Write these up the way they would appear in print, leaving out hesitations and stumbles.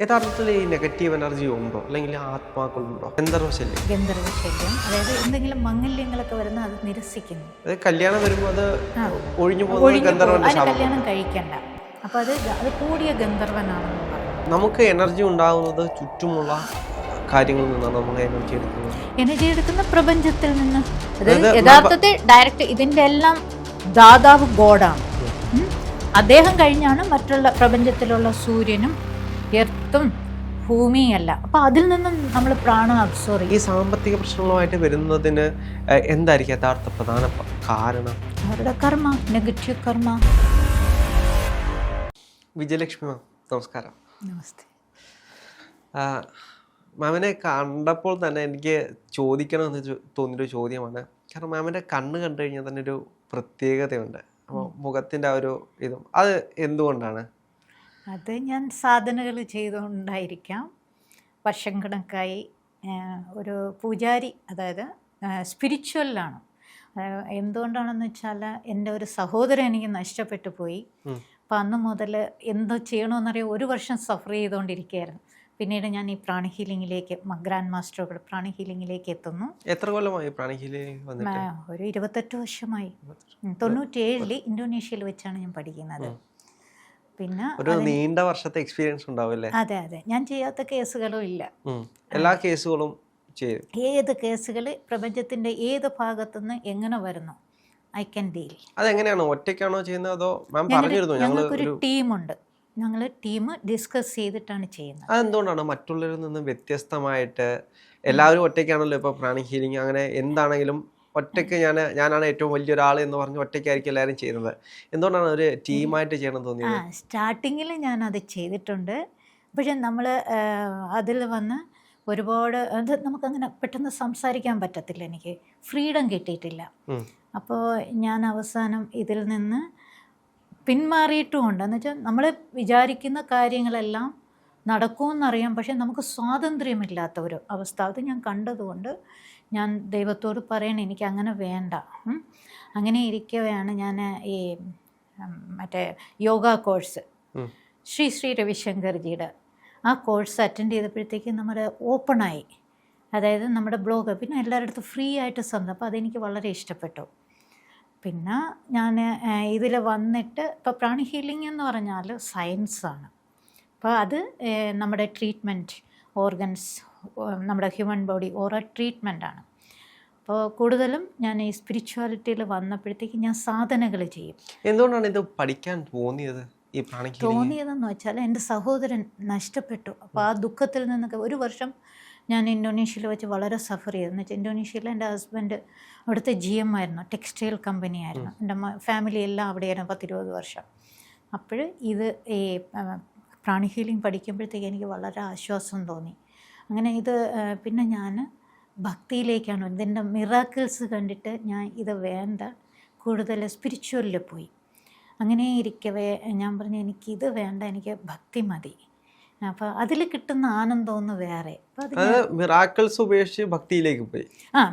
യഥാർത്ഥത്തിൽ ഈ negative energy ഉണ്ടോ അല്ലെങ്കിൽ ആത്മാക്കളുണ്ടോ? ഗന്ധർവശല്യം ഗന്ധർവശല്യം, അതായത് എന്തെങ്കിലും മംഗല്യങ്ങളൊക്കെ വരുന്ന അത് നിരസിക്കുന്നു. അത് കല്യാണം വരുമ്പോൾ അത് ഒഴിഞ്ഞു പോകുന്നത് ഒഴിഞ്ഞു പോകും, ഗന്ധർവന്റെ അതിന് ശാപം. കല്യാണം കഴിക്കണ്ട. അപ്പോൾ അത് കൂടിയ ഗന്ധർവനാണെന്ന് പറയും. നമുക്ക് എനർജി ഉണ്ടാകുന്നത് ചുറ്റുമുള്ള കാര്യങ്ങളിൽ നിന്നാണ് നമ്മൾ എനർജി എടുക്കുന്നത്. എനർജി എടുക്കുന്ന പ്രപഞ്ചത്തിൽ നിന്ന്. അതായത് യഥാർത്ഥത്തിൽ ഡയറക്റ്റ് ഇതിൻ്റെ എല്ലാം ദാതാവ് ഗോഡാണ്. അദ്ദേഹം കഴിഞ്ഞാണ് മറ്റുള്ള പ്രപഞ്ചത്തിലുള്ള സൂര്യനും എർത്തും ഭൂമിയല്ല. അപ്പോൾ അതിൽ നിന്നും നമ്മൾ പ്രാണം അബ്സോർവ് ചെയ്യും. ഈ സാമ്പത്തിക പ്രശ്നങ്ങളുമായിട്ട് വരുന്നതിന് എന്തായിരിക്കും യഥാർത്ഥ പ്രധാന കാരണം? അവരുടെ കർമ്മ, നെഗറ്റീവ് കർമ്മ. വിജയലക്ഷ്മി മാം, നമസ്കാരം. നമസ്തേ. മാമിനെ കണ്ടപ്പോൾ തന്നെ എനിക്ക് ചോദിക്കണമെന്ന് തോന്നിയൊരു ചോദ്യമാണ്. കാരണം മാമിൻ്റെ കണ്ണ് കണ്ടു കഴിഞ്ഞാൽ തന്നെ ഒരു പ്രത്യേകതയുണ്ട്. അപ്പോൾ മുഖത്തിൻ്റെ ആ ഒരു ഇതും അത് എന്തുകൊണ്ടാണ്? അത് ഞാൻ സാധനകൾ ചെയ്തുകൊണ്ടായിരിക്കാം. വർഷം കണക്കായി ഒരു പൂജാരി, അതായത് സ്പിരിച്വലാണ്. എന്തുകൊണ്ടാണെന്ന് വെച്ചാൽ എൻ്റെ ഒരു സഹോദരൻ എനിക്ക് നഷ്ടപ്പെട്ടു പോയി. അപ്പം അന്ന് മുതൽ എന്തോ ചെയ്യണമെന്നറിയാം, 1 വർഷം സഫർ ചെയ്തുകൊണ്ടിരിക്കുകയായിരുന്നു. പിന്നീട് ഞാൻ ഈ പ്രാണി ഹീലിങ്ങിലേക്ക്, ഗ്രാൻഡ് മാസ്റ്റർ പ്രാണി ഹീലിങ്ങിലേക്ക് എത്തുന്നു. എത്ര കൊല്ലമായി പ്രാണി ഹീലിംഗ് വന്നിട്ട്? ഒരു 28 വർഷമായി. 97 ഇന്തോനേഷ്യയിൽ വെച്ചാണ് ഞാൻ പഠിക്കുന്നത്. പിന്നെ ഒരു നീണ്ട വർഷത്തെ എക്സ്പീരിയൻസ് ഉണ്ടാവില്ലേ? അതെ അതെ, ഞാൻ ചെയ്യാത്ത കേസുകളും ഇല്ല. എല്ലാ കേസുകളും ചെയ്യും. ഏത് കേസുകൾ പ്രപഞ്ചത്തിന്റെ ഏത് ഭാഗത്തുനിന്ന് എങ്ങനെ വരുന്നു, ഐ ക്യാൻ ഡീൽ. അതെങ്ങനെയാണ്? ഒറ്റയ്ക്കാണോ ചെയ്യുന്നത് അതോ മാം പറഞ്ഞിരുന്നു ഞങ്ങൾക്കൊരു ടീമുണ്ട്. ഞങ്ങൾ ടീം ഡിസ്കസ് ചെയ്തിട്ടാണ് ചെയ്യുന്നത്. അതെന്തുകൊണ്ടാണ് മറ്റുള്ളവരിൽ നിന്നും വ്യത്യസ്തമായിട്ട്? എല്ലാവരും ഒറ്റയ്ക്കാണല്ലോ ഇപ്പോൾ പ്രാണി ഹീലിംഗ് അങ്ങനെ എന്താണെങ്കിലും ഒറ്റയ്ക്ക് ഞാനാണ് ഏറ്റവും വലിയൊരാൾ എന്ന് പറഞ്ഞ് ഒറ്റയ്ക്കായിരിക്കും എല്ലാവരും ചെയ്യുന്നത്. എന്തുകൊണ്ടാണ് ഒരു ടീമായിട്ട് ചെയ്യണം തോന്നിയത്? സ്റ്റാർട്ടിങ്ങിൽ ഞാൻ അത് ചെയ്തിട്ടുണ്ട്. പക്ഷെ നമ്മൾ അതിൽ വന്ന് ഒരുപാട് അത് നമുക്കങ്ങനെ പെട്ടെന്ന് സംസാരിക്കാൻ പറ്റത്തില്ല. എനിക്ക് ഫ്രീഡം കിട്ടിയിട്ടില്ല. അപ്പോൾ ഞാൻ അവസാനം ഇതിൽ നിന്ന് പിന്മാറിയിട്ടുമുണ്ട്. എന്ന് വെച്ചാൽ നമ്മൾ വിചാരിക്കുന്ന കാര്യങ്ങളെല്ലാം നടക്കുമെന്നറിയാം, പക്ഷെ നമുക്ക് സ്വാതന്ത്ര്യമില്ലാത്ത ഒരു അവസ്ഥ. അത് ഞാൻ കണ്ടതുകൊണ്ട് ഞാൻ ദൈവത്തോട് പറയണം, എനിക്ക് അങ്ങനെ വേണ്ട. അങ്ങനെ ഇരിക്കവെയാണ് ഞാൻ ഈ മറ്റേ യോഗ കോഴ്സ് ശ്രീ രവിശങ്കർജിയുടെ ആ കോഴ്സ് അറ്റൻഡ് ചെയ്തപ്പോഴത്തേക്ക് നമ്മുടെ ഓപ്പണായി. അതായത് നമ്മുടെ ബ്ലോഗ് പിന്നെ എല്ലാവരുടെ അടുത്തും ഫ്രീ ആയിട്ട് സ്വന്തം. അപ്പോൾ അതെനിക്ക് വളരെ ഇഷ്ടപ്പെട്ടു. പിന്നെ ഞാൻ ഇതിൽ വന്നിട്ട് ഇപ്പോൾ പ്രാണി ഹീലിംഗ് എന്ന് പറഞ്ഞാൽ സയൻസാണ്. അപ്പോൾ അത് നമ്മുടെ ട്രീറ്റ്മെൻറ്റ് ഓർഗൻസ്, നമ്മുടെ ഹ്യൂമൻ ബോഡി ഓരോ ട്രീറ്റ്മെൻറ്റാണ്. അപ്പോൾ കൂടുതലും ഞാൻ ഈ സ്പിരിച്വാലിറ്റിയിൽ വന്നപ്പോഴത്തേക്ക് ഞാൻ സാധനകൾ ചെയ്യും. എന്തുകൊണ്ടാണ് ഇത് പഠിക്കാൻ തോന്നിയത്? ഈ പ്രാണി തോന്നിയതെന്ന് വെച്ചാൽ എൻ്റെ സഹോദരൻ നഷ്ടപ്പെട്ടു. അപ്പോൾ ആ ദുഃഖത്തിൽ നിന്നൊക്കെ 1 വർഷം ഞാൻ ഇന്തോനേഷ്യയിൽ വെച്ച് വളരെ സഫർ ചെയ്തു. എന്ന് വെച്ചാൽ ഇന്തോനേഷ്യയിൽ എൻ്റെ ഹസ്ബൻഡ് അവിടുത്തെ GM ആയിരുന്നു, ടെക്സ്റ്റൈൽ കമ്പനി ആയിരുന്നു. എൻ്റെ ഫാമിലി എല്ലാം അവിടെയായിരുന്നു 10-20 വർഷം. അപ്പോൾ ഇത് ഈ പ്രാണി ഹീലിംഗ് പഠിക്കുമ്പോഴത്തേക്ക് എനിക്ക് വളരെ ആശ്വാസം തോന്നി. അങ്ങനെ ഇത് പിന്നെ ഞാൻ ഭക്തിയിലേക്കാണ്, ഇതിൻ്റെ മിറാക്കിൾസ് കണ്ടിട്ട് ഞാൻ ഇത് വേണ്ട, കൂടുതൽ സ്പിരിച്വലിൽ പോയി. അങ്ങനെ ഇരിക്കവേ ഞാൻ പറഞ്ഞു, എനിക്കിത് വേണ്ട, എനിക്ക് ഭക്തി മതി. അപ്പോൾ അതിൽ കിട്ടുന്ന ആനന്ദമൊന്ന് വേറെ. മിറാക്കിൾസ് ഉപേക്ഷിച്ച് ഭക്തിയിലേക്ക് പോയി.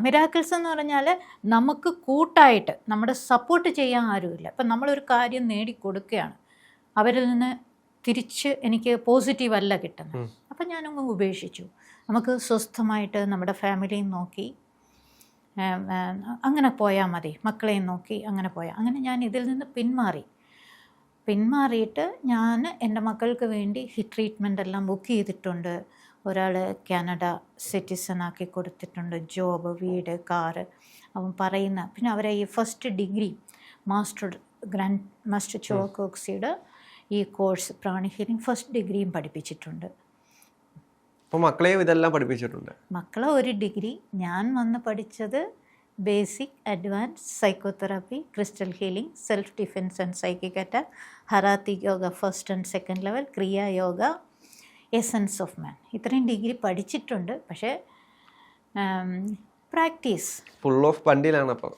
മിറാക്കിൾസ് എന്ന് പറഞ്ഞാൽ നമുക്ക് കൂട്ടായിട്ട് നമ്മുടെ സപ്പോർട്ട് ചെയ്യാൻ ആരുമില്ല. അപ്പം നമ്മളൊരു കാര്യം നേടിക്കൊടുക്കുകയാണ്, അവരിൽ നിന്ന് തിരിച്ച് എനിക്ക് പോസിറ്റീവ് അല്ല കിട്ടുന്നത്. അപ്പം ഞാനങ്ങ് ഉപേക്ഷിച്ചു. നമുക്ക് സ്വസ്ഥമായിട്ട് നമ്മുടെ ഫാമിലിയും നോക്കി അങ്ങനെ പോയാൽ മതി, മക്കളെയും നോക്കി അങ്ങനെ പോയാൽ. അങ്ങനെ ഞാൻ ഇതിൽ നിന്ന് പിന്മാറിയിട്ട് ഞാൻ എൻ്റെ മക്കൾക്ക് വേണ്ടി ട്രീറ്റ്മെൻ്റ് എല്ലാം ബുക്ക് ചെയ്തിട്ടുണ്ട്. ഒരാൾ കാനഡ സിറ്റിസൺ ആക്കി കൊടുത്തിട്ടുണ്ട്, ജോബ്, വീട്, കാറ്. അവൻ പറയുന്ന പിന്നെ അവരെ ഈ ഫസ്റ്റ് ഡിഗ്രി ഗ്രാൻഡ് മാസ്റ്റർ ചോക്കോക്സിയുടെ ഈ കോഴ്സ് പ്രാണി ഹീലിംഗ് ഫസ്റ്റ് ഡിഗ്രിയും പഠിപ്പിച്ചിട്ടുണ്ട്. അപ്പോൾ മക്കളെയും ഇതെല്ലാം പഠിപ്പിച്ചിട്ടുണ്ട്? മക്കളെ 1 ഡിഗ്രി. ഞാൻ വന്ന് പഠിച്ചത് basic, advance psychotherapy, crystal healing, self defence and psychic attack, ഹറാത്തിക് yoga first and second level, kriya yoga, essence of മാൻ. ഇത്രയും ഡിഗ്രി പഠിച്ചിട്ടുണ്ട്. പക്ഷേ പ്രാക്ടീസ് ഫുൾ ഓഫ് ബണ്ടിലാണ്. അപ്പോൾ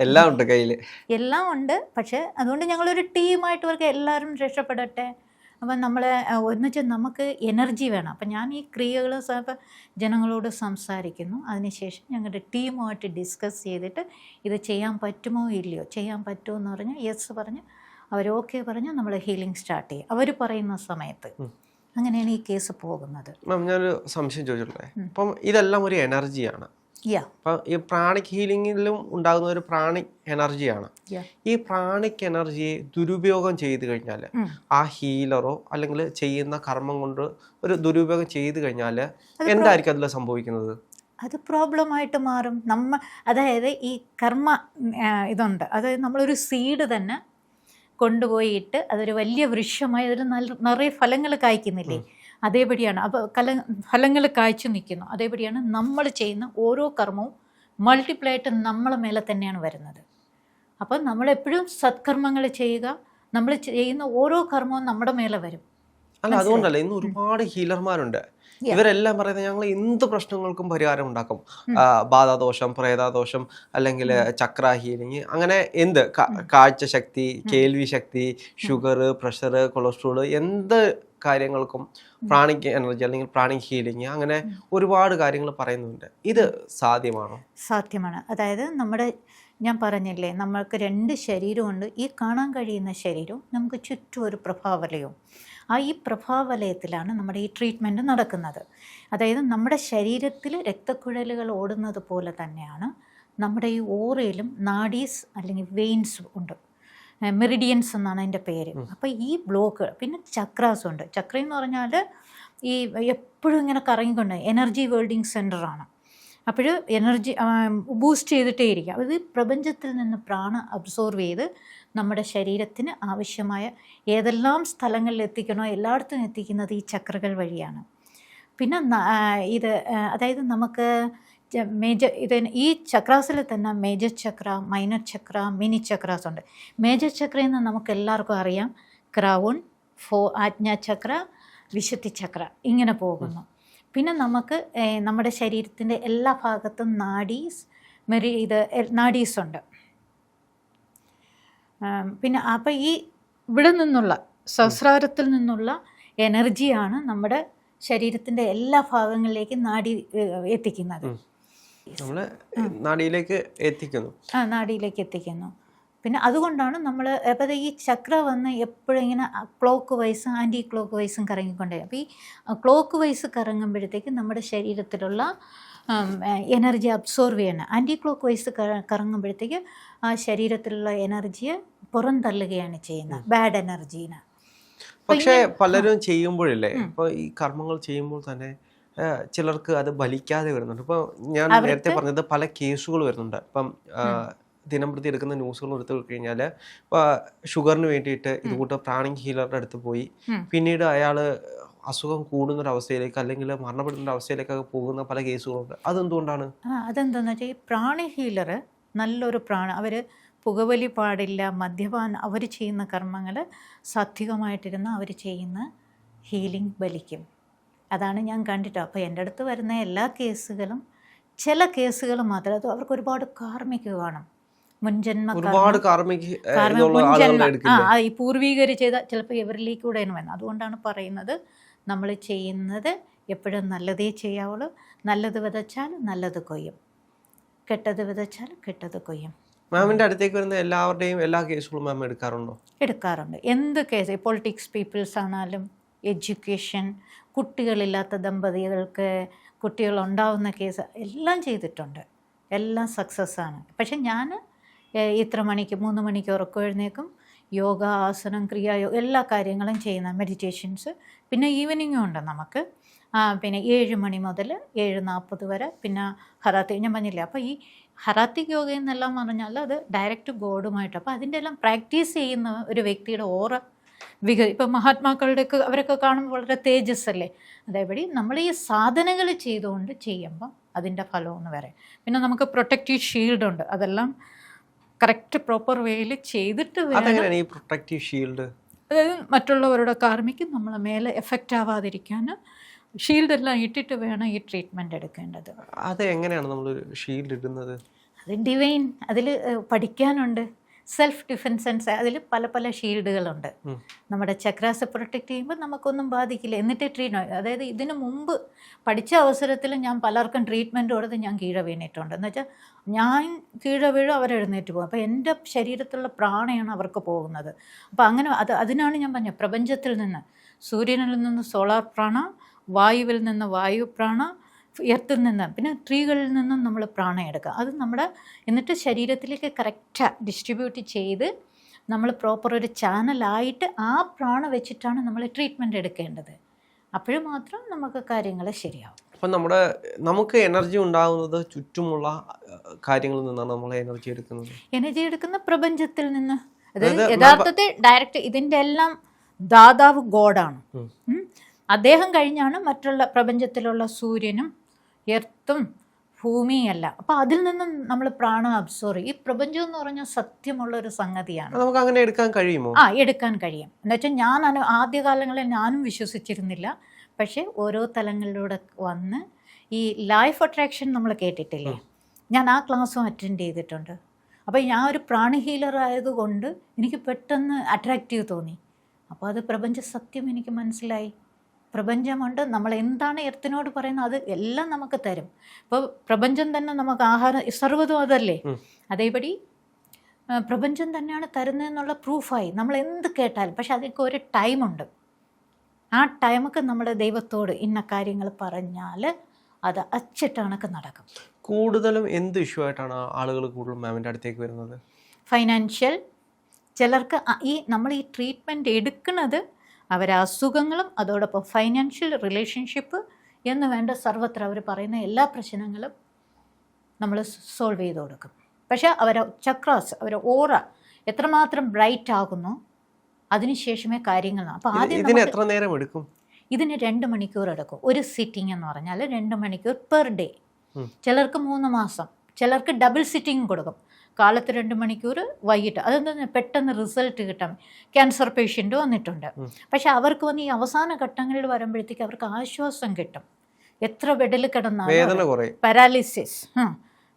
എല്ലാം ഉണ്ട് കയ്യിൽ, എല്ലാം ഉണ്ട്. പക്ഷേ അതുകൊണ്ട് ഞങ്ങളൊരു ടീമായിട്ട് വർക്ക്, എല്ലാവരും രക്ഷപ്പെടട്ടെ. അപ്പം നമ്മളെ ഒന്നിച്ച് നമുക്ക് എനർജി വേണം. അപ്പം ഞാൻ ഈ ക്രിയകൾ ജനങ്ങളോട് സംസാരിക്കുന്നു. അതിനുശേഷം ഞങ്ങളുടെ ടീമുമായിട്ട് ഡിസ്കസ് ചെയ്തിട്ട് ഇത് ചെയ്യാൻ പറ്റുമോ ഇല്ലയോ, ചെയ്യാൻ പറ്റുമോ എന്ന് പറഞ്ഞ് യെസ് പറഞ്ഞ് അവർ ഓക്കെ പറഞ്ഞ് നമ്മൾ ഹീലിംഗ് സ്റ്റാർട്ട് ചെയ്യും അവർ പറയുന്ന സമയത്ത്. അങ്ങനെയാണ് ഈ കേസ് പോകുന്നത്. മാം ഞാനൊരു സംശയം ചോദിച്ചോട്ടെ? അപ്പം ഇതെല്ലാം ഒരു എനർജിയാണ്. യാ അപ്പം ഈ പ്രാണിക് ഹീലിംഗിലും ഉണ്ടാകുന്ന ഒരു പ്രാണിക് എനർജിയാണ്. യാ ഈ പ്രാണിക് എനർജിയെ ദുരുപയോഗം ചെയ്ത് കഴിഞ്ഞാൽ ആ ഹീലറോ അല്ലെങ്കിൽ ചെയ്യുന്ന കർമ്മം കൊണ്ട് ഒരു ദുരുപയോഗം ചെയ്ത് കഴിഞ്ഞാൽ എന്തായിരിക്കും അതിൽ സംഭവിക്കുന്നത്? അത് പ്രോബ്ലമായിട്ട് മാറും. അതായത് ഈ കർമ്മ ഇതുണ്ട്, അതായത് നമ്മളൊരു സീഡ് തന്നെ കൊണ്ടുപോയിട്ട് അതൊരു വലിയ വൃക്ഷമായി അതിൽ നിറയെ ഫലങ്ങൾ കായ്ക്കുന്നില്ലേ, അതേപടിയാണ്. അപ്പോൾ ഫലങ്ങൾ കായ്ച്ചു നിൽക്കുന്നു. അതേപടിയാണ് നമ്മൾ ചെയ്യുന്ന ഓരോ കർമ്മവും മൾട്ടിപ്ലൈ ആയിട്ട് നമ്മളെ മേലെ തന്നെയാണ് വരുന്നത്. അപ്പം നമ്മളെപ്പോഴും സത്കർമ്മങ്ങൾ ചെയ്യുക, നമ്മൾ ചെയ്യുന്ന ഓരോ കർമ്മവും നമ്മുടെ മേലെ വരും. അല്ല, അതുകൊണ്ടല്ല ഇന്ന് ഒരുപാട് ഹീലർമാരുണ്ട്. ഇവരെല്ലാം പറയുന്നത് ഞങ്ങൾ എന്ത് പ്രശ്നങ്ങൾക്കും പരിഹാരം ഉണ്ടാക്കും. ബാധാദോഷം, പ്രേതാദോഷം, അല്ലെങ്കിൽ ചക്ര ഹീലിംഗ്, അങ്ങനെ എന്ത് കാഴ്ച ശക്തി, കേൾവി ശക്തി, ഷുഗർ, പ്രഷർ, കൊളസ്ട്രോൾ, എന്ത് കാര്യങ്ങൾക്കും പ്രാണിക് എനർജി അല്ലെങ്കിൽ പ്രാണിക് ഹീലിംഗ്, അങ്ങനെ ഒരുപാട് കാര്യങ്ങൾ പറയുന്നുണ്ട്. ഇത് സാധ്യമാണോ? സാധ്യമാണ്. അതായത് ഞാൻ പറഞ്ഞില്ലേ, നമ്മൾക്ക് 2 ശരീരമുണ്ട്. ഈ കാണാൻ കഴിയുന്ന ശരീരവും നമുക്ക് ചുറ്റും ഒരു പ്രഭാവലയവും. ഈ പ്രഭാവലയത്തിലാണ് നമ്മുടെ ഈ ട്രീറ്റ്മെൻറ്റ് നടക്കുന്നത്. അതായത് നമ്മുടെ ശരീരത്തിൽ രക്തക്കുഴലുകൾ ഓടുന്നത് പോലെ തന്നെയാണ് നമ്മുടെ ഈ ഓറയിലും നാഡീസ് അല്ലെങ്കിൽ വെയിൻസ് ഉണ്ട്. മെറിഡിയൻസ് എന്നാണ് അതിൻ്റെ പേര്. അപ്പോൾ ഈ ബ്ലോക്ക്, പിന്നെ ചക്രാസ് ഉണ്ട്. ചക്ര എന്ന് പറഞ്ഞാൽ ഈ എപ്പോഴും ഇങ്ങനെ കറങ്ങിക്കൊണ്ട് എനർജി വേൾഡിങ് സെൻ്ററാണ്. അപ്പോൾ എനർജി ബൂസ്റ്റ് ചെയ്തിട്ടേ ഇരിക്കുക. അത് പ്രപഞ്ചത്തിൽ നിന്ന് പ്രാണ അബ്സോർവ് ചെയ്ത് നമ്മുടെ ശരീരത്തിന് ആവശ്യമായ ഏതെല്ലാം സ്ഥലങ്ങളിൽ എത്തിക്കണോ എല്ലായിടത്തും എത്തിക്കുന്നത് ഈ ചക്രകൾ വഴിയാണ്. പിന്നെ അതായത് നമുക്ക് ഈ ചക്രാസിൽ തന്നെ മേജർ ചക്ര, മൈനർ ചക്ര, മിനി ചക്രാസ് ഉണ്ട്. മേജർ ചക്രയിൽ നിന്ന് നമുക്ക് എല്ലാവർക്കും അറിയാം, ക്രൗൺ, ആജ്ഞാചക്ര, വിശുദ്ധി ചക്ര, ഇങ്ങനെ പോകുന്നു. പിന്നെ നമുക്ക് നമ്മുടെ ശരീരത്തിൻ്റെ എല്ലാ ഭാഗത്തും നാഡീസുണ്ട്. പിന്നെ അപ്പം ഇവിടെ നിന്നുള്ള സഹസ്രാരത്തിൽ നിന്നുള്ള എനർജിയാണ് നമ്മുടെ ശരീരത്തിൻ്റെ എല്ലാ ഭാഗങ്ങളിലേക്കും എത്തിക്കുന്നത്. നമ്മളെ നാഡിയിലേക്ക് എത്തിക്കുന്നു. പിന്നെ അതുകൊണ്ടാണ് നമ്മൾ അപ്പോൾ ഈ ചക്ര വന്ന് എപ്പോഴും ഇങ്ങനെ ക്ലോക്ക് വൈസും ആൻറ്റി ക്ലോക്ക് വൈസും കറങ്ങിക്കൊണ്ടേ. അപ്പോൾ ഈ ക്ലോക്ക് വൈസ് കറങ്ങുമ്പോഴത്തേക്ക് നമ്മുടെ ശരീരത്തിലുള്ള എനർജി അബ്സോർവ് ചെയ്യണം. ആൻറ്റി ക്ലോക്ക് വൈസ് കറങ്ങുമ്പോഴത്തേക്ക് ആ ശരീരത്തിലുള്ള എനർജിയെ പുറന്തള്ളുകയാണ് ചെയ്യുന്നത്, ബാഡ് എനർജീനെ. പക്ഷേ പലരും ചെയ്യുമ്പോഴില്ലേ, ഇപ്പോൾ ഈ കർമ്മങ്ങൾ ചെയ്യുമ്പോൾ തന്നെ ചിലർക്ക് അത് ഫലിക്കാതെ വരുന്നുണ്ട്. ഇപ്പോൾ ഞാൻ നേരത്തെ പറഞ്ഞത് പല കേസുകൾ വരുന്നുണ്ട്. ഇപ്പം ദിനം പ്രതി എടുക്കുന്ന ന്യൂസുകൾ എടുത്തു കഴിഞ്ഞാൽ ഇപ്പോൾ ഷുഗറിന് വേണ്ടിയിട്ട് ഇതുകൂട്ട് പ്രാണിക് ഹീലറുടെ അടുത്ത് പോയി പിന്നീട് അയാൾ അസുഖം കൂടുന്നൊരവസ്ഥയിലേക്ക് അല്ലെങ്കിൽ മരണപ്പെടുന്ന അവസ്ഥയിലേക്കൊക്കെ പോകുന്ന പല കേസുകളുണ്ട്. അതെന്തുകൊണ്ടാണ്? അതെന്താണെന്ന് വെച്ചാൽ ഈ പ്രാണിക് ഹീലർ നല്ലൊരു അവർ പുകവലി പാടില്ല, മദ്യപാനം, അവർ ചെയ്യുന്ന കർമ്മങ്ങൾ സാത്വികമായിട്ടിരുന്ന് അവർ ചെയ്യുന്ന ഹീലിംഗ് ബലിക്കും. അതാണ് ഞാൻ കണ്ടിട്ട്. അപ്പോൾ എൻ്റെ അടുത്ത് വരുന്ന എല്ലാ കേസുകളും, ചില കേസുകൾ മാത്രം, അത് അവർക്ക് ഒരുപാട് കാർമിക കാണും, മുൻജന്മ ഈ പൂർവീകർ ചെയ്ത ചിലപ്പോൾ ഇവരിലേക്ക് കൂടെ വരുന്നത്. അതുകൊണ്ടാണ് പറയുന്നത് നമ്മൾ ചെയ്യുന്നത് എപ്പോഴും നല്ലതേ ചെയ്യാവുള്ളൂ. നല്ലത് വിതച്ചാൽ നല്ലത് കൊയ്യും, കെട്ടത് വിതച്ചാൽ കെട്ടത് കൊയ്യും. മാമിൻ്റെ അടുത്തേക്ക് വരുന്ന എല്ലാവരുടെയും എല്ലാ കേസുകളും മാം എടുക്കാറുണ്ട്. എന്ത് കേസ്, പൊളിറ്റിക്സ് പീപ്പിൾസ് ആണെങ്കിലും, എഡ്യൂക്കേഷൻ, കുട്ടികളില്ലാത്ത ദമ്പതികൾക്ക് കുട്ടികളുണ്ടാവുന്ന കേസ് എല്ലാം ചെയ്തിട്ടുണ്ട്. എല്ലാം സക്സസ് ആണ്. പക്ഷെ ഞാൻ ഇത്ര മണിക്ക് 3 മണിക്ക് ഉറക്കം എഴുന്നേക്കും, യോഗ, ആസനം, ക്രിയായോഗ എല്ലാ കാര്യങ്ങളും ചെയ്യുന്ന, മെഡിറ്റേഷൻസ്. പിന്നെ ഈവനിങ്ങും ഉണ്ട് നമുക്ക്. പിന്നെ 7 മണി മുതൽ 7:40 വരെ. പിന്നെ ഹറാത്തി ഞാൻ പറഞ്ഞില്ല. അപ്പോൾ ഈ ഹറാത്തിക് യോഗ എന്നെല്ലാം പറഞ്ഞാൽ അത് ഡയറക്റ്റ് ഗോഡുമായിട്ട്. അപ്പോൾ അതിൻ്റെ എല്ലാം പ്രാക്ടീസ് ചെയ്യുന്ന ഒരു വ്യക്തിയുടെ ഓറ ഇപ്പം മഹാത്മാക്കളുടെയൊക്കെ അവരൊക്കെ കാണുമ്പോൾ വളരെ തേജസ് അല്ലേ. അതേപടി നമ്മൾ ഈ സാധനങ്ങൾ ചെയ്തുകൊണ്ട് ചെയ്യുമ്പം അതിൻ്റെ ഫലമെന്ന് വരെ. പിന്നെ നമുക്ക് പ്രൊട്ടക്റ്റീവ് ഷീൽഡ് ഉണ്ട്. അതെല്ലാം കറക്റ്റ് പ്രോപ്പർ വേയിൽ ചെയ്തിട്ട് വേണം ഈ പ്രൊട്ടക്റ്റീവ് ഷീൽഡ്. അതായത് മറ്റുള്ളവരുടെ കാർമിക്ക് നമ്മളെ മേലെ എഫക്റ്റ് ആവാതിരിക്കാൻ ഷീൽഡ് എല്ലാം ഇട്ടിട്ട് വേണം ഈ ട്രീറ്റ്മെൻറ്റ് എടുക്കേണ്ടത്. അത് എങ്ങനെയാണ് നമ്മൾ ഷീൽഡ് ഇടുന്നത്? അത് ഡിവൈൻ, അതിൽ പഠിക്കാനുണ്ട്. സെൽഫ് ഡിഫെൻസൻസ്, അതിൽ പല പല ഷീൽഡുകളുണ്ട്. നമ്മുടെ ചക്രാസ് പ്രൊട്ടക്റ്റ് ചെയ്യുമ്പോൾ നമുക്കൊന്നും ബാധിക്കില്ല. എന്നിട്ട് ട്രീറ്റ്മെൻറ്റ്, അതായത് ഇതിനു മുമ്പ് പഠിച്ച അവസരത്തിൽ ഞാൻ പലർക്കും ട്രീറ്റ്മെൻറ്റ് കൊടുത്ത് ഞാൻ കീഴ വീണിട്ടുണ്ട്. എന്ന് വെച്ചാൽ ഞാൻ കീഴ വീഴും, അവരെഴുന്നേറ്റ് പോകും. അപ്പോൾ എൻ്റെ ശരീരത്തിലുള്ള പ്രാണയാണ് അവർക്ക് പോകുന്നത്. അപ്പോൾ അങ്ങനെ അതിനാണ് ഞാൻ പറഞ്ഞത്, പ്രപഞ്ചത്തിൽ നിന്ന് സൂര്യനിൽ നിന്ന് സോളാർ പ്രാണ, വായുവിൽ നിന്ന് വായു പ്രാണ, എർത്തിൽ നിന്ന്, പിന്നെ ട്രീകളിൽ നിന്നും നമ്മൾ പ്രാണ എടുക്കുക. അത് നമ്മുടെ എന്നിട്ട് ശരീരത്തിലേക്ക് കറക്റ്റ് ഡിസ്ട്രിബ്യൂട്ട് ചെയ്ത് നമ്മൾ പ്രോപ്പർ ഒരു ചാനലായിട്ട് ആ പ്രാണ വെച്ചിട്ടാണ് നമ്മൾ ട്രീറ്റ്മെൻറ്റ് എടുക്കേണ്ടത്. അപ്പോഴും മാത്രം നമുക്ക് കാര്യങ്ങൾ ശരിയാവും. അപ്പം നമുക്ക് എനർജി ഉണ്ടാകുന്നത് ചുറ്റുമുള്ള കാര്യങ്ങളിൽ നിന്നാണ് നമ്മൾ എനർജി എടുക്കുന്നത്. എനർജി എടുക്കുന്ന പ്രപഞ്ചത്തിൽ നിന്ന്. അതായത് യഥാർത്ഥത്തിൽ ഡയറക്റ്റ് ഇതിൻ്റെ എല്ലാം ദാതാവ് ഗോഡാണ്. അദ്ദേഹം കഴിഞ്ഞാണ് മറ്റുള്ള പ്രപഞ്ചത്തിലുള്ള സൂര്യനും എർത്തും ഭൂമിയല്ല. അപ്പോൾ അതിൽ നിന്നും നമ്മൾ പ്രാണം അബ്സോർവ്. ഈ പ്രപഞ്ചം എന്ന് പറഞ്ഞാൽ സത്യമുള്ള ഒരു സംഗതിയാണ്. നമുക്ക് അങ്ങനെ എടുക്കാൻ കഴിയുമോ? എടുക്കാൻ കഴിയും. എന്നുവെച്ചാൽ ഞാൻ ആദ്യകാലങ്ങളിൽ ഞാനും വിശ്വസിച്ചിരുന്നില്ല. പക്ഷേ ഓരോ തലങ്ങളിലൂടെ വന്ന് ഈ ലൈഫ് അട്രാക്ഷൻ നമ്മൾ കേട്ടിട്ടില്ലേ, ഞാൻ ആ ക്ലാസ്സും അറ്റൻഡ് ചെയ്തിട്ടുണ്ട്. അപ്പോൾ ഞാൻ ഒരു പ്രാണി ഹീലർ ആയതുകൊണ്ട് എനിക്ക് പെട്ടെന്ന് അട്രാക്റ്റീവ് തോന്നി. അപ്പോൾ അത് പ്രപഞ്ച സത്യം എനിക്ക് മനസ്സിലായി. പ്രപഞ്ചമുണ്ട്, നമ്മൾ എന്താണ് എർത്തിനോട് പറയുന്നത് അത് എല്ലാം നമുക്ക് തരും. ഇപ്പോൾ പ്രപഞ്ചം തന്നെ നമുക്ക് ആഹാരം സർവ്വതും അതല്ലേ, അതേപടി പ്രപഞ്ചം തന്നെയാണ് തരുന്നതെന്നുള്ള പ്രൂഫായി. നമ്മൾ എന്ത് കേട്ടാലും, പക്ഷെ അതിലേക്ക് ഒരു ടൈമുണ്ട്. ആ ടൈമൊക്കെ നമ്മുടെ ദൈവത്തോട് ഇന്ന കാര്യങ്ങൾ പറഞ്ഞാൽ അത് അച്ചിട്ടണക്ക് നടക്കും. കൂടുതലും എന്ത് ഇഷ്യൂ ആയിട്ടാണ് ആളുകൾ കൂടുതലും മാമിൻ്റെ അടുത്തേക്ക് വരുന്നത്? ഫൈനാൻഷ്യൽ. ചിലർക്ക് നമ്മൾ ഈ ട്രീറ്റ്മെൻറ്റ് എടുക്കുന്നത് അവരെ അസുഖങ്ങളും അതോടൊപ്പം ഫൈനാൻഷ്യൽ, റിലേഷൻഷിപ്പ് എന്ന് വേണ്ട സർവത്ര അവർ പറയുന്ന എല്ലാ പ്രശ്നങ്ങളും നമ്മൾ സോൾവ് ചെയ്ത് കൊടുക്കും. പക്ഷേ അവരെ ചക്രാസ്, അവരെ ഓറ എത്രമാത്രം ബ്രൈറ്റ് ആകുന്നു അതിനുശേഷമേ കാര്യങ്ങൾ. അപ്പോൾ ആദ്യം ഇതിന് എത്ര നേരം എടുക്കും? ഇതിന് 2 മണിക്കൂർ എടുക്കും. ഒരു സിറ്റിംഗ് എന്ന് പറഞ്ഞാൽ 2 മണിക്കൂർ പെർ ഡേ. ചിലർക്ക് 3 മാസം, ചിലർക്ക് ഡബിൾ സിറ്റിംഗ് കൊടുക്കും. കാലത്ത് 2 മണിക്കൂർ, വൈകിട്ട്. അതെന്താ പെട്ടെന്ന് റിസൾട്ട് കിട്ടാം. ക്യാൻസർ പേഷ്യൻ്റ് വന്നിട്ടുണ്ട്. പക്ഷെ അവർക്ക് വന്ന് ഈ അവസാന ഘട്ടങ്ങളിൽ വരുമ്പോഴത്തേക്ക് അവർക്ക് ആശ്വാസം കിട്ടും. എത്ര ബെഡിൽ കിടന്നാലും പാരാലിസിസ്,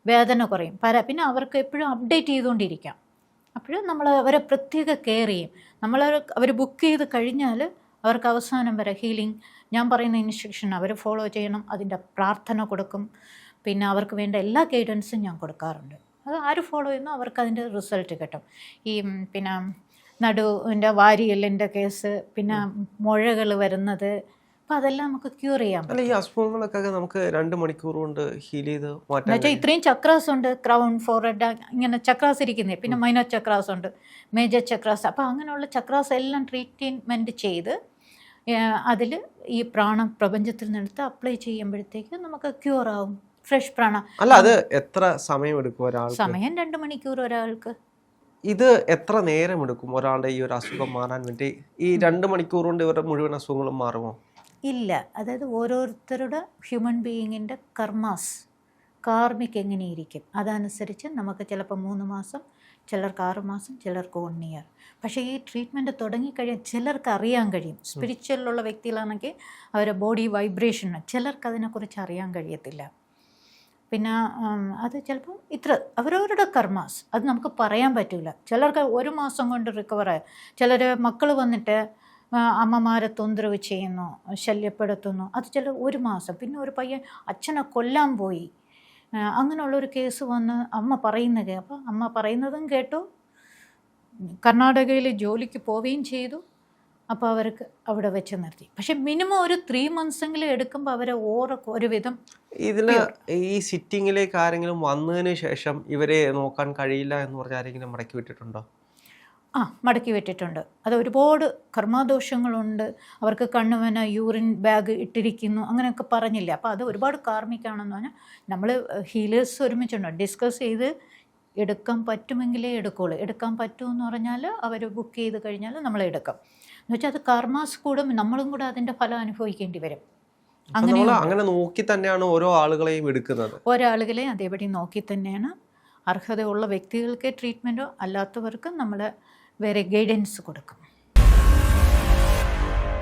വേദന കുറയും. പിന്നെ അവർക്ക് എപ്പോഴും അപ്ഡേറ്റ് ചെയ്തുകൊണ്ടിരിക്കാം. അപ്പോഴും നമ്മൾ അവരെ പ്രത്യേക കെയർ ചെയ്യും. അവർ ബുക്ക് ചെയ്ത് കഴിഞ്ഞാൽ അവർക്ക് അവസാനം വരെ ഹീലിംഗ്, ഞാൻ പറയുന്ന ഇൻസ്ട്രക്ഷൻ അവർ ഫോളോ ചെയ്യണം. അതിൻ്റെ പ്രാർത്ഥന കൊടുക്കും. പിന്നെ അവർക്ക് വേണ്ട എല്ലാ ഗൈഡൻസും ഞാൻ കൊടുക്കാറുണ്ട്. അത് ആര് ഫോളോ ചെയ്യുന്നോ അവർക്ക് അതിൻ്റെ റിസൾട്ട് കിട്ടും. ഈ പിന്നെ നടുവിൻ്റെ വാരിയെല്ലിൻ്റെ കേസ്, പിന്നെ മുഴകൾ വരുന്നത്, അപ്പോൾ അതെല്ലാം നമുക്ക് ക്യൂർ ചെയ്യാൻ പറ്റും. ഈ അസുഖങ്ങളൊക്കെ നമുക്ക് 2 മണിക്കൂർ കൊണ്ട് ഹീൽ ചെയ്ത് മാറ്റാം. എന്നുവെച്ചാൽ ഇത്രയും ചക്രാസ് ഉണ്ട്. ക്രൗൺ, ഫോർഹെഡ്, ഇങ്ങനെ ചക്രാസ് ഇരിക്കുന്നത്. പിന്നെ മൈനർ ചക്രാസ് ഉണ്ട്, മേജർ ചക്രാസ്. അപ്പോൾ അങ്ങനെയുള്ള ചക്രാസ് എല്ലാം ട്രീറ്റ്മെൻറ്റ് ചെയ്ത് അതിൽ ഈ പ്രാണം പ്രപഞ്ചത്തിൽ നിന്നെടുത്ത് അപ്ലൈ ചെയ്യുമ്പോഴത്തേക്ക് നമുക്ക് ക്യൂർ ആവും. ഫ്രഷ് പ്രാണ. അല്ല, അത് എത്ര സമയം എടുക്കും ഒരാൾക്ക്? സമയം 2 മണിക്കൂർ ഒരാൾക്ക്. ഇത് എത്ര നേരം എടുക്കും ഒരാളുടെ ഈ ഒരു അസുഖം മാറാൻ വേണ്ടി? ഈ 2 മണിക്കൂർ കൊണ്ട് ഇവരുടെ മുഴുവൻ അസുഖങ്ങളും മാറുമോ? ഇല്ല. അതായത് ഓരോരുത്തരുടെ ഹ്യൂമൻ ബീയിങ്ങിൻ്റെ കർമാസ്, കാർമിക് എങ്ങനെയിരിക്കും അതനുസരിച്ച് നമുക്ക് ചിലപ്പോൾ 3 മാസം, ചിലർക്ക് 6 മാസം, ചിലർക്ക് 1 ഇയർ. പക്ഷേ ഈ ട്രീറ്റ്മെൻറ്റ് തുടങ്ങിക്കഴിയാൻ ചിലർക്ക് അറിയാൻ കഴിയും. സ്പിരിച്വലുള്ള വ്യക്തികളാണെങ്കിൽ അവരുടെ ബോഡി വൈബ്രേഷൻ, ചിലർക്ക് അതിനെക്കുറിച്ച് അറിയാൻ കഴിയത്തില്ല. പിന്നെ അത് ചിലപ്പം അവരവരുടെ കർമാസ്, അത് നമുക്ക് പറയാൻ പറ്റില്ല. ചിലർക്ക് 1 മാസം കൊണ്ട് റിക്കവറായി. ചിലർ മക്കൾ വന്നിട്ട് അമ്മമാരെ തൊന്തരവ് ചെയ്യുന്നു, ശല്യപ്പെടുത്തുന്നു. അത് ചിലർ 1 മാസം. പിന്നെ ഒരു പയ്യൻ അച്ഛനെ കൊല്ലാൻ പോയി. അങ്ങനെയുള്ളൊരു കേസ് വന്ന് അമ്മ പറയുന്നത്, അപ്പോൾ അമ്മ പറയുന്നതും കേട്ടു. കർണാടകയിൽ ജോലിക്ക് പോവുകയും ചെയ്തു. അപ്പോൾ അവർക്ക് അവിടെ വെച്ച് നിർത്തി. പക്ഷെ മിനിമം ഒരു 3 മന്ത്സെങ്കിലും എടുക്കുമ്പോൾ അവരെ ഒരുവിധം. ഇതിന് ഈ സിറ്റിങ്ങിലേക്ക് ആരെങ്കിലും വന്നതിന് ശേഷം ഇവരെ നോക്കാൻ കഴിയില്ല എന്ന് പറഞ്ഞാൽ ആരെങ്കിലും മടക്കി വിട്ടിട്ടുണ്ടോ? മടക്കി വിട്ടിട്ടുണ്ട്. അത് ഒരുപാട് കർമാദോഷങ്ങളുണ്ട്. അവർക്ക് കണ്ണുവന, യൂറിൻ ബാഗ് ഇട്ടിരിക്കുന്നു, അങ്ങനെയൊക്കെ പറഞ്ഞില്ല. അപ്പോൾ അത് ഒരുപാട് കാർമിക്കാണെന്ന് പറഞ്ഞാൽ നമ്മൾ ഹീലേഴ്സ് ഒരുമിച്ചുണ്ടോ ഡിസ്കസ് ചെയ്ത് എടുക്കാൻ പറ്റുമെങ്കിലേ എടുക്കുള്ളൂ. എടുക്കാൻ പറ്റുമെന്ന് പറഞ്ഞാൽ അവർ ബുക്ക് ചെയ്ത് കഴിഞ്ഞാൽ നമ്മൾ എടുക്കും. എന്ന് വെച്ചാൽ അത് കർമാസ് കൂടും, നമ്മളും കൂടെ അതിൻ്റെ ഫലം അനുഭവിക്കേണ്ടി വരും. അങ്ങനെ നോക്കി തന്നെയാണ് ഓരോ ആളുകളെയും എടുക്കുന്നത്. ഒരാളുകളെയും അതേപടി നോക്കി തന്നെയാണ്. അർഹതയുള്ള വ്യക്തികൾക്ക് ട്രീറ്റ്മെൻറ്റോ, അല്ലാത്തവർക്ക് നമ്മൾ വേറെ ഗൈഡൻസ് കൊടുക്കും.